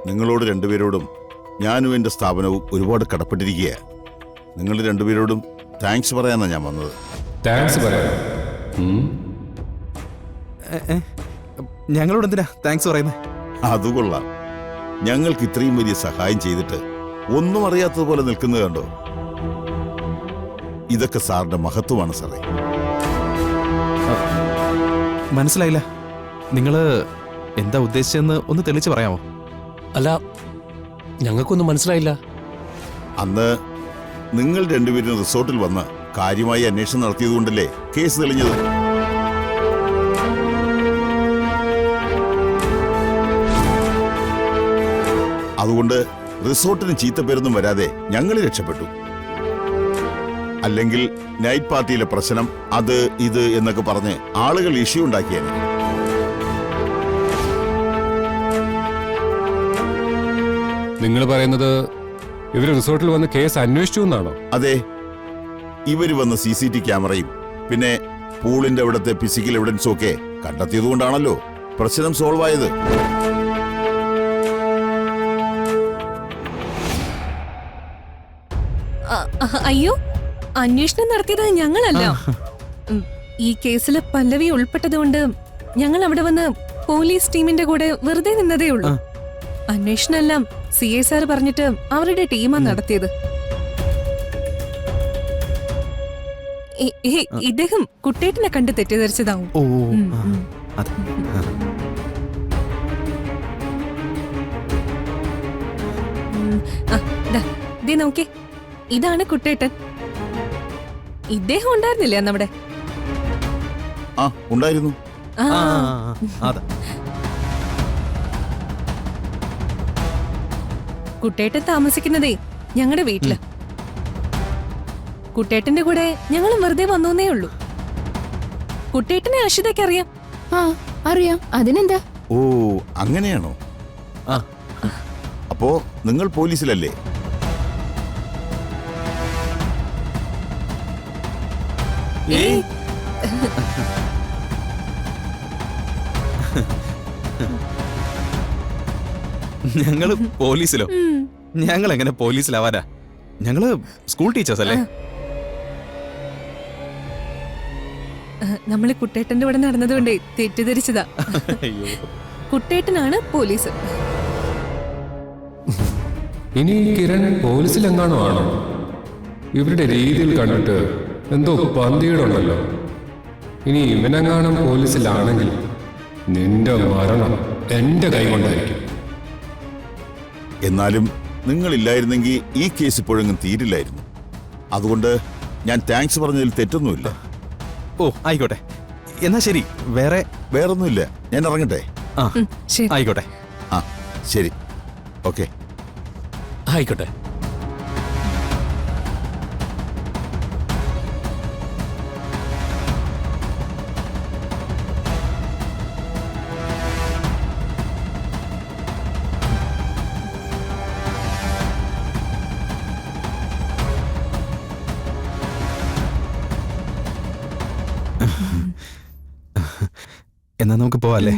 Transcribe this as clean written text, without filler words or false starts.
നിങ്ങളോട് രണ്ടുപേരോടും ഞാനും എൻ്റെ സ്ഥാപനവും ഒരുപാട് കടപ്പെട്ടിരിക്കുകയാണ്. നിങ്ങൾ രണ്ടുപേരോടും താങ്ക്സ് പറയാനാണ് ഞാൻ വന്നത്. താങ്ക്സ് പറയാം. ഞങ്ങളോട് എന്തിനാ താങ്ക്സ് പറയുന്നത്? അതുകൊള്ളാം. ഞങ്ങൾക്ക് ഇത്രയും വലിയ സഹായം ചെയ്തിട്ട് ഒന്നും അറിയാത്തതുപോലെ നിൽക്കുന്നത് കണ്ടോ? ഇതൊക്കെ സാറിന്റെ മഹത്വമാണ് സാറേ. മനസ്സിലായില്ല. നിങ്ങള് എന്താ ഉദ്ദേശിച്ചെന്ന് ഒന്ന് തെളിച്ച് പറയാമോ? അല്ല, ഞങ്ങൾക്കൊന്നും മനസ്സിലായില്ല. അന്ന് നിങ്ങൾ രണ്ടുപേരും റിസോർട്ടിൽ വന്ന് കാര്യമായി അന്വേഷണം നടത്തിയതുകൊണ്ടല്ലേ കേസ് തെളിഞ്ഞത്. അതുകൊണ്ട് റിസോർട്ടിന് ചീത്തപ്പേരൊന്നും വരാതെ ഞങ്ങൾ രക്ഷപ്പെട്ടു. അല്ലെങ്കിൽ നൈറ്റ് പാർട്ടിയിലെ പ്രശ്നം അത് ഇത് എന്നൊക്കെ പറഞ്ഞ് ആളുകൾ ഇഷ്യൂ ഉണ്ടാക്കിയേനെ. നിങ്ങൾ പറയുന്നത് ഇവര് റിസോർട്ടിൽ വന്ന് കേസ് അന്വേഷിച്ചു എന്നാണോ? അതെ, ഇവര് വന്ന CCTV ക്യാമറയും പിന്നെ പൂളിന്റെ അവിടുത്തെ ഫിസിക്കൽ എവിഡൻസും ഒക്കെ കണ്ടെത്തിയതുകൊണ്ടാണല്ലോ പ്രശ്നം സോൾവ് ആയത്. അയ്യോ, അന്വേഷണം നടത്തിയത് ഞങ്ങളല്ല. ഈ കേസിൽ പല്ലവി ഉൾപ്പെട്ടതുകൊണ്ട് ഞങ്ങൾ അവിടെ വന്ന് പോലീസ് ടീമിന്റെ കൂടെ വെറുതെ നിന്നതേ ഉള്ളൂ. അന്വേഷണം എല്ലാം CA സാർ പറഞ്ഞിട്ട് അവരുടെ ടീമാ നടത്തിയത്. ഇദ്ദേഹം കുട്ടേട്ടനെ കണ്ട് തെറ്റിദ്ധരിച്ചതാവും. ഓ, അതെ. ദേ നോക്കേ, ഇതാണ് കുട്ടേട്ടൻ. ഇദ്ദേഹം ഉണ്ടായിരുന്നില്ലേ നമ്മുടെ? ആ, ഉണ്ടായിരുന്നു. അതെ. കുട്ടേട്ടൻ താമസിക്കുന്നതേ ഞങ്ങളുടെ വീട്ടില്. കുട്ടേട്ടന്റെ കൂടെ ഞങ്ങളും വെറുതെ വന്നേ ഉള്ളൂ. കുട്ടേട്ടനെ അഷിതയ്ക്ക് അറിയാം. അറിയാം. അതിനെന്താ? ഓ, അങ്ങനെയാണോ? അപ്പോ നിങ്ങൾ പോലീസിലല്ലേ? ഞങ്ങള് പോലീസിലോ? ഞങ്ങൾ എങ്ങനെ പോലീസിലാവാനാ? ഞങ്ങള് സ്കൂൾ ടീച്ചേഴ്സ് അല്ലേ? നമ്മള് കുട്ടേട്ടന്റെ കൂടെ നടന്നതുകൊണ്ടേ തെറ്റിദ്ധരിച്ചതാ. കുട്ടേട്ടനാണ് പോലീസ്. ഇനി കിരൺ പോലീസിലെങ്ങാണോ ആണോ? ഇവരുടെ രീതിയിൽ കണ്ടിട്ട് എന്തോ പന്തികളുണ്ടല്ലോ. ഇനി ഇവനെങ്ങാനും പോലീസിലാണെങ്കിൽ നിന്റെ മരണം എന്റെ കൈ കൊണ്ടായിരിക്കും. എന്നാലും നിങ്ങളില്ലായിരുന്നെങ്കിൽ ഈ കേസ് ഇപ്പോഴെങ്ങും തീരില്ലായിരുന്നു. അതുകൊണ്ട് ഞാൻ താങ്ക്സ് പറഞ്ഞതിൽ തെറ്റൊന്നുമില്ല. ഓ, ആയിക്കോട്ടെ. എന്നാ ശരി. വേറൊന്നുമില്ല. ഞാൻ ഇറങ്ങട്ടെ? ശരി. ആയിക്കോട്ടെ. ആ, ശരി. ഓക്കെ. ആയിക്കോട്ടെ. എന്നാ നമുക്ക് പോവാല്ലേ?